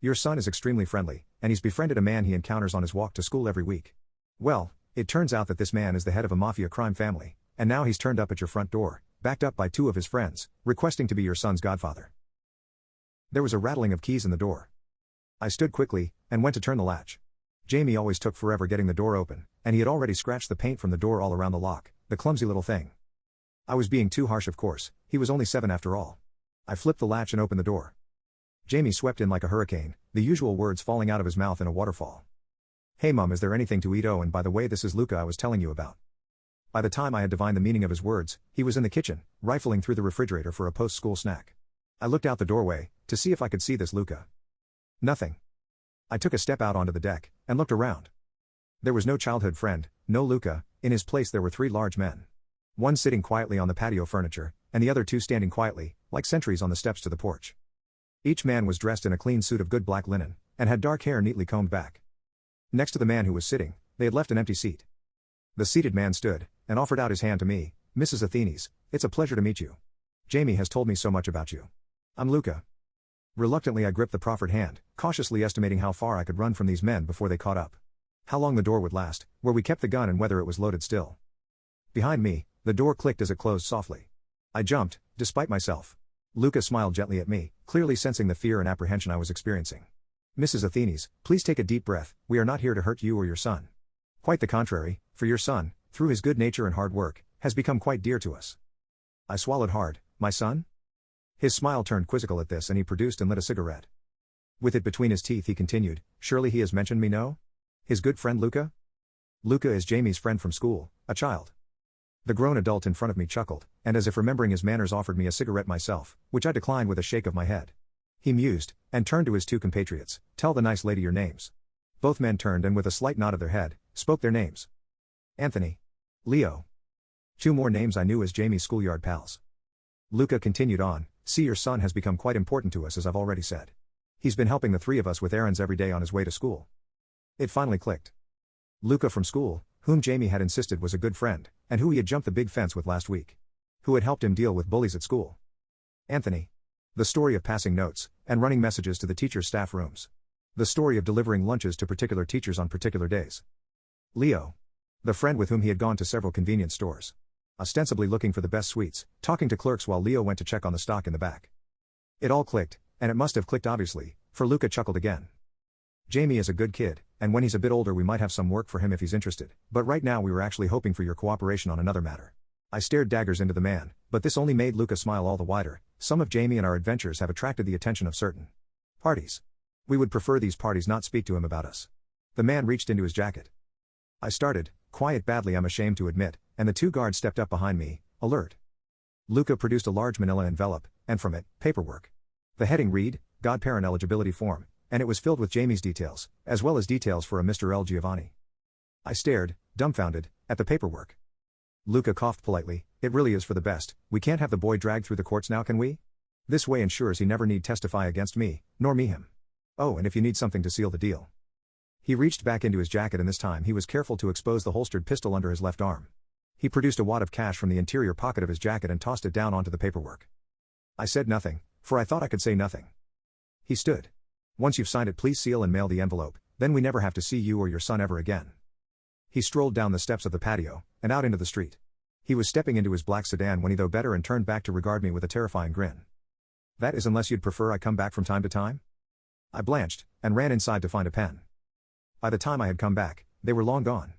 Your son is extremely friendly, and he's befriended a man he encounters on his walk to school every week. Well, it turns out that this man is the head of a mafia crime family, and now he's turned up at your front door, backed up by two of his friends, requesting to be your son's godfather. There was a rattling of keys in the door. I stood quickly, and went to turn the latch. Jamie always took forever getting the door open, and he had already scratched the paint from the door all around the lock, the clumsy little thing. I was being too harsh, of course, he was only 7 after all. I flipped the latch and opened the door. Jamie swept in like a hurricane, the usual words falling out of his mouth in a waterfall. Hey Mum, is there anything to eat? Oh, and by the way, this is Luca I was telling you about. By the time I had divined the meaning of his words, he was in the kitchen, rifling through the refrigerator for a post-school snack. I looked out the doorway, to see if I could see this Luca. Nothing. I took a step out onto the deck, and looked around. There was no childhood friend, no Luca. In his place there were 3 large men. One sitting quietly on the patio furniture, and the other 2 standing quietly, like sentries on the steps to the porch. Each man was dressed in a clean suit of good black linen, and had dark hair neatly combed back. Next to the man who was sitting, they had left an empty seat. The seated man stood, and offered out his hand to me. Mrs. Athenes, it's a pleasure to meet you. Jamie has told me so much about you. I'm Luca. Reluctantly I gripped the proffered hand, cautiously estimating how far I could run from these men before they caught up. How long the door would last, where we kept the gun, and whether it was loaded still. Behind me, the door clicked as it closed softly. I jumped, despite myself. Luca smiled gently at me, clearly sensing the fear and apprehension I was experiencing. Mrs. Athenes, please take a deep breath, we are not here to hurt you or your son. Quite the contrary, for your son, through his good nature and hard work, has become quite dear to us. I swallowed hard. My son? His smile turned quizzical at this, and he produced and lit a cigarette. With it between his teeth he continued, surely he has mentioned me, no? His good friend Luca? Luca is Jamie's friend from school, a child. The grown adult in front of me chuckled, and as if remembering his manners offered me a cigarette myself, which I declined with a shake of my head. He mused, and turned to his 2 compatriots, tell the nice lady your names. Both men turned and with a slight nod of their head, spoke their names. Anthony. Leo. 2 more names I knew as Jamie's schoolyard pals. Luca continued on, see, your son has become quite important to us, as I've already said. He's been helping the 3 of us with errands every day on his way to school. It finally clicked. Luca from school, whom Jamie had insisted was a good friend, and who he had jumped the big fence with last week. Who had helped him deal with bullies at school. Anthony. The story of passing notes, and running messages to the teachers' staff rooms. The story of delivering lunches to particular teachers on particular days. Leo. The friend with whom he had gone to several convenience stores. Ostensibly looking for the best sweets, talking to clerks while Leo went to check on the stock in the back. It all clicked, and it must have clicked obviously, for Luca chuckled again. Jamie is a good kid, and when he's a bit older we might have some work for him if he's interested, but right now we were actually hoping for your cooperation on another matter. I stared daggers into the man, but this only made Luca smile all the wider. Some of Jamie and our adventures have attracted the attention of certain parties. We would prefer these parties not speak to him about us. The man reached into his jacket. I started, quiet badly I'm ashamed to admit, and the 2 guards stepped up behind me, alert. Luca produced a large manila envelope, and from it, paperwork. The heading read, Godparent Eligibility Form, and it was filled with Jamie's details, as well as details for a Mr. L. Giovanni. I stared, dumbfounded, at the paperwork. Luca coughed politely, it really is for the best, we can't have the boy dragged through the courts now, can we? This way ensures he never need testify against me, nor me him. Oh, and if you need something to seal the deal. He reached back into his jacket, and this time he was careful to expose the holstered pistol under his left arm. He produced a wad of cash from the interior pocket of his jacket and tossed it down onto the paperwork. I said nothing, for I thought I could say nothing. He stood. Once you've signed it, please seal and mail the envelope, then we never have to see you or your son ever again. He strolled down the steps of the patio, and out into the street. He was stepping into his black sedan when he thought better and turned back to regard me with a terrifying grin. That is unless you'd prefer I come back from time to time? I blanched, and ran inside to find a pen. By the time I had come back, they were long gone.